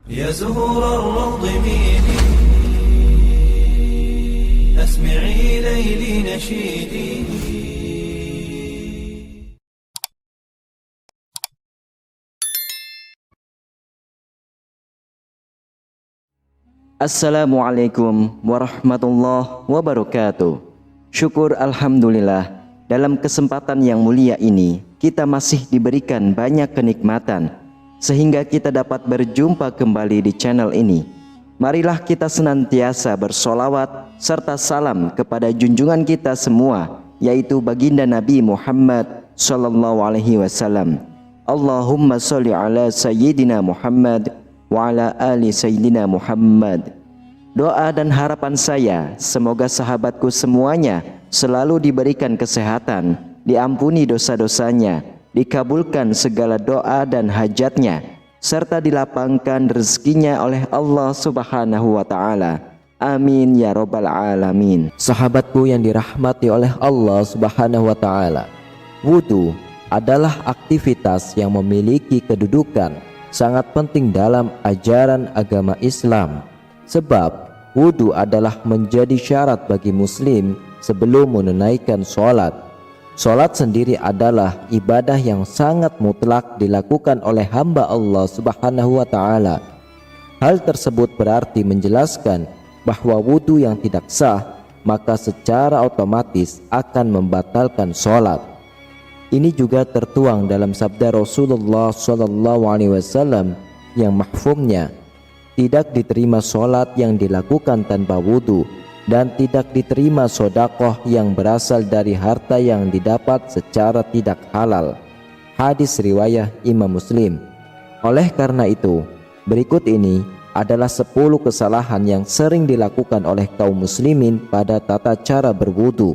يا زهور الروض ميدي أسمعي ليلي نشيدي. Assalamualaikum warahmatullahi wabarakatuh. Syukur alhamdulillah, dalam kesempatan yang mulia ini kita masih diberikan banyak kenikmatan sehingga kita dapat berjumpa kembali di channel ini. Marilah kita senantiasa bersolawat serta salam kepada junjungan kita semua, yaitu baginda Nabi Muhammad sallallahu alaihi wasallam. Allahumma sholli ala sayyidina Muhammad wa ala ali sayyidina Muhammad. Doa dan harapan saya, semoga sahabatku semuanya selalu diberikan kesehatan, diampuni dosa-dosanya, dikabulkan segala doa dan hajatnya, serta dilapangkan rezekinya oleh Allah Subhanahu wa Ta'ala. Amin ya Rabbal Alamin. Sahabatku yang dirahmati oleh Allah Subhanahu wa Ta'ala, wudu adalah aktivitas yang memiliki kedudukan sangat penting dalam ajaran agama Islam, sebab wudu adalah menjadi syarat bagi muslim sebelum menunaikan sholat. Sholat sendiri adalah ibadah yang sangat mutlak dilakukan oleh hamba Allah Subhanahu wa Ta'ala. Hal tersebut berarti menjelaskan bahwa wudu yang tidak sah maka secara otomatis akan membatalkan sholat. Ini juga tertuang dalam sabda Rasulullah SAW yang mahfumnya, tidak diterima sholat yang dilakukan tanpa wudu, dan tidak diterima sodakoh yang berasal dari harta yang didapat secara tidak halal. Hadis riwayat Imam Muslim. Oleh karena itu, berikut ini adalah 10 kesalahan yang sering dilakukan oleh kaum muslimin pada tata cara berwudu.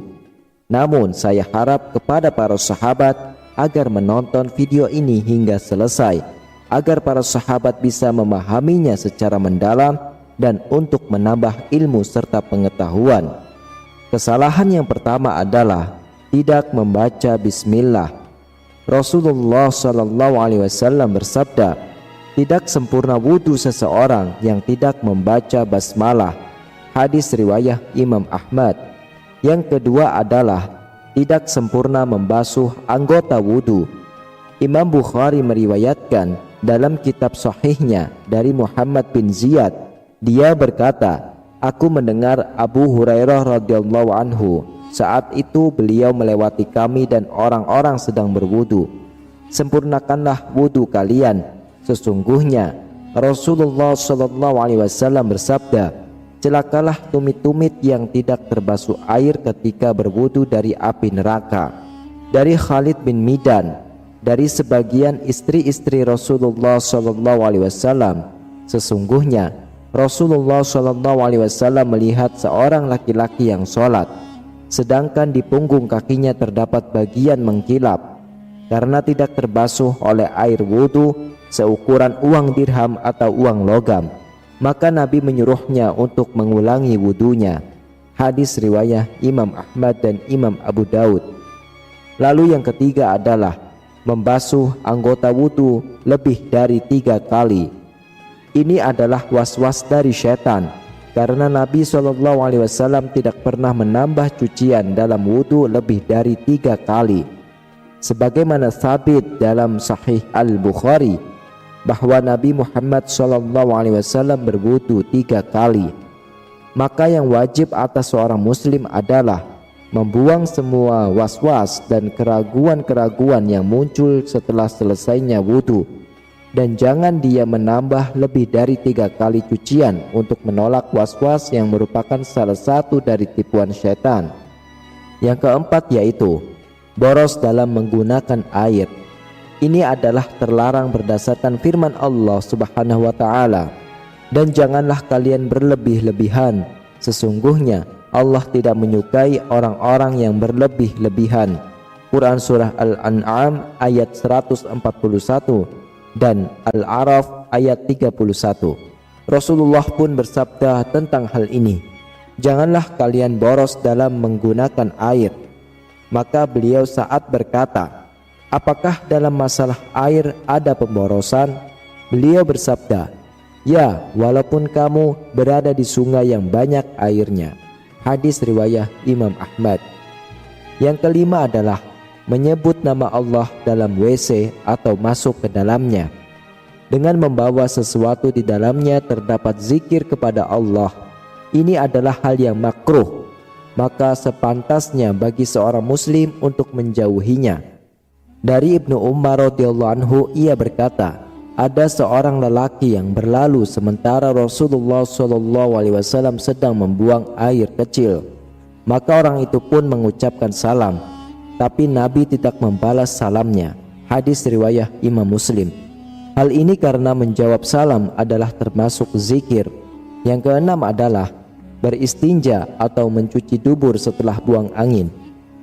Namun saya harap kepada para sahabat agar menonton video ini hingga selesai, agar para sahabat bisa memahaminya secara mendalam dan untuk menambah ilmu serta pengetahuan. Kesalahan yang pertama adalah tidak membaca bismillah. Rasulullah SAW bersabda, tidak sempurna wudu seseorang yang tidak membaca basmalah. Hadis riwayat Imam Ahmad. Yang kedua adalah tidak sempurna membasuh anggota wudu. Imam Bukhari meriwayatkan dalam kitab sahihnya dari Muhammad bin Ziyad, dia berkata, aku mendengar Abu Hurairah radhiyallahu anhu, saat itu beliau melewati kami dan orang-orang sedang berwudu. Sempurnakanlah wudu kalian, sesungguhnya Rasulullah SAW bersabda, celakalah tumit-tumit yang tidak terbasuh air ketika berwudu dari api neraka. Dari Khalid bin Midan, dari sebagian istri-istri Rasulullah SAW, sesungguhnya Rasulullah SAW melihat seorang laki-laki yang sholat, sedangkan di punggung kakinya terdapat bagian mengkilap, karena tidak terbasuh oleh air wudu seukuran uang dirham atau uang logam. Maka Nabi menyuruhnya untuk mengulangi wudunya. Hadis riwayat Imam Ahmad dan Imam Abu Daud. Lalu yang ketiga adalah membasuh anggota wudu lebih dari 3 kali. Ini adalah was-was dari syaitan, karena Nabi SAW tidak pernah menambah cucian dalam wudu lebih dari 3 kali. Sebagaimana sabit dalam Sahih Al-Bukhari bahwa Nabi Muhammad SAW berwudu 3 kali. Maka yang wajib atas seorang muslim adalah membuang semua was-was dan keraguan-keraguan yang muncul setelah selesainya wudu, dan jangan dia menambah lebih dari 3 kali cucian untuk menolak was-was yang merupakan salah satu dari tipuan syaitan. Yang keempat yaitu boros dalam menggunakan air. Ini adalah terlarang berdasarkan firman Allah Subhanahu wa Ta'ala. Dan janganlah kalian berlebih-lebihan, sesungguhnya Allah tidak menyukai orang-orang yang berlebih-lebihan. Quran Surah Al-An'am ayat 141 dan Al-A'raf ayat 31. Rasulullah pun bersabda tentang hal ini, janganlah kalian boros dalam menggunakan air. Maka beliau saat berkata, apakah dalam masalah air ada pemborosan? Beliau bersabda, Ya, walaupun kamu berada di sungai yang banyak airnya. Hadis riwayat Imam Ahmad. Yang kelima adalah menyebut nama Allah dalam WC atau masuk ke dalamnya. Dengan membawa sesuatu di dalamnya terdapat zikir kepada Allah. Ini adalah hal yang makruh, maka sepantasnya bagi seorang muslim untuk menjauhinya. Dari Ibnu Umar radhiyallahu anhu, ia berkata, ada seorang lelaki yang berlalu sementara Rasulullah SAW sedang membuang air kecil. Maka orang itu pun mengucapkan salam, tapi Nabi tidak membalas salamnya. Hadis riwayat Imam Muslim. Hal ini karena menjawab salam adalah termasuk zikir. Yang keenam adalah beristinja atau mencuci dubur setelah buang angin.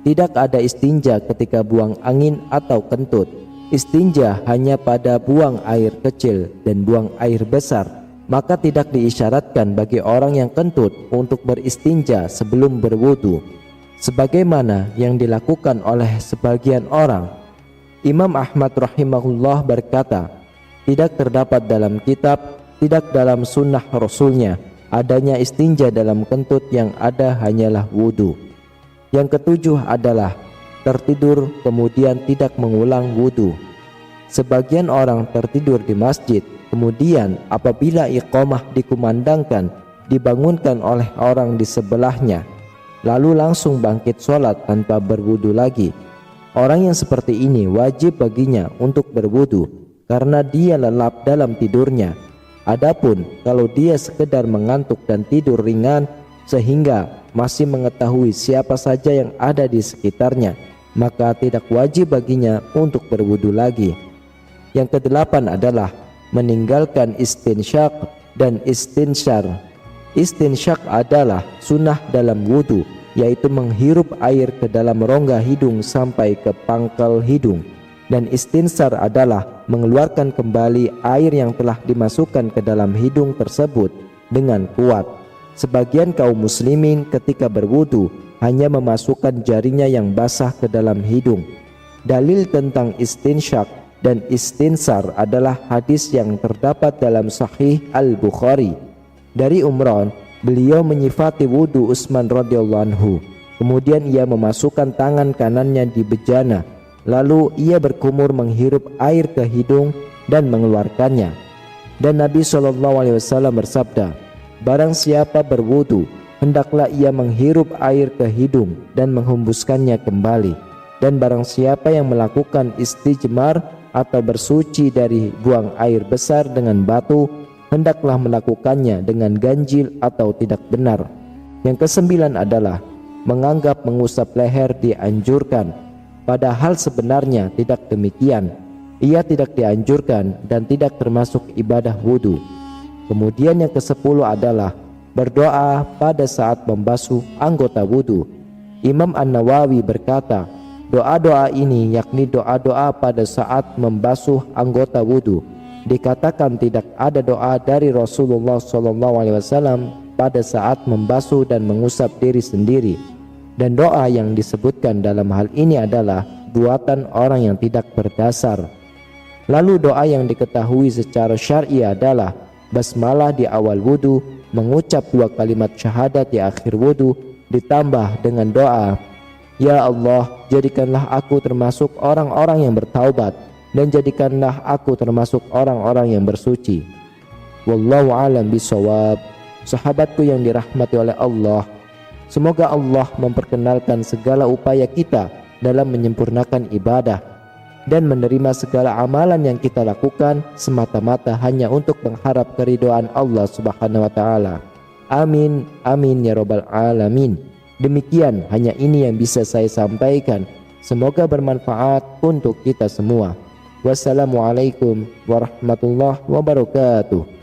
Tidak ada istinja ketika buang angin atau kentut. Istinja hanya pada buang air kecil dan buang air besar. Maka tidak diisyaratkan bagi orang yang kentut untuk beristinja sebelum berwudu, sebagaimana yang dilakukan oleh sebagian orang. Imam Ahmad rahimahullah berkata, tidak terdapat dalam kitab, tidak dalam sunnah Rasulnya adanya istinja dalam kentut, yang ada hanyalah wudu. Yang ketujuh adalah tertidur kemudian tidak mengulang wudu. Sebagian orang tertidur di masjid, kemudian apabila iqamah dikumandangkan, dibangunkan oleh orang di sebelahnya, lalu langsung bangkit sholat tanpa berwudu lagi. Orang yang seperti ini wajib baginya untuk berwudu, karena dia lelap dalam tidurnya. Adapun kalau dia sekedar mengantuk dan tidur ringan sehingga masih mengetahui siapa saja yang ada di sekitarnya, maka tidak wajib baginya untuk berwudu lagi. Yang kedelapan adalah meninggalkan istinsyak dan istinsyar. Istinsyak adalah sunnah dalam wudu, yaitu menghirup air ke dalam rongga hidung sampai ke pangkal hidung. Dan istinsar adalah mengeluarkan kembali air yang telah dimasukkan ke dalam hidung tersebut dengan kuat. Sebagian kaum muslimin ketika berwudu hanya memasukkan jarinya yang basah ke dalam hidung. Dalil tentang istinsyak dan istinsar adalah hadis yang terdapat dalam Sahih Al-Bukhari. Dari Umran, beliau menyifati wudu Utsman radhiyallahu anhu. Kemudian ia memasukkan tangan kanannya di bejana, lalu ia berkumur menghirup air ke hidung dan mengeluarkannya. Dan Nabi SAW bersabda, barang siapa berwudu, hendaklah ia menghirup air ke hidung dan menghembuskannya kembali. Dan barang siapa yang melakukan istijmar atau bersuci dari buang air besar dengan batu, hendaklah melakukannya dengan ganjil atau tidak benar. Yang kesembilan adalah menganggap mengusap leher dianjurkan, padahal sebenarnya tidak demikian. Ia tidak dianjurkan dan tidak termasuk ibadah wudu. Kemudian yang ke-10 adalah berdoa pada saat membasuh anggota wudu. Imam An-Nawawi berkata, doa-doa ini yakni doa-doa pada saat membasuh anggota wudu. Dikatakan tidak ada doa dari Rasulullah SAW pada saat membasuh dan mengusap diri sendiri. Dan doa yang disebutkan dalam hal ini adalah buatan orang yang tidak berdasar. Lalu doa yang diketahui secara syar'i adalah basmalah di awal wudu, mengucap 2 kalimat syahadat di akhir wudu, ditambah dengan doa, ya Allah, jadikanlah aku termasuk orang-orang yang bertaubat, dan jadikanlah aku termasuk orang-orang yang bersuci. Wallahu a'lam bishawab. Sahabatku yang dirahmati oleh Allah, semoga Allah memperkenalkan segala upaya kita dalam menyempurnakan ibadah dan menerima segala amalan yang kita lakukan semata-mata hanya untuk mengharap keridhaan Allah Subhanahu wa taala. Amin, amin ya rabbal alamin. Demikian, hanya ini yang bisa saya sampaikan. Semoga bermanfaat untuk kita semua. Wassalamualaikum warahmatullahi wabarakatuh.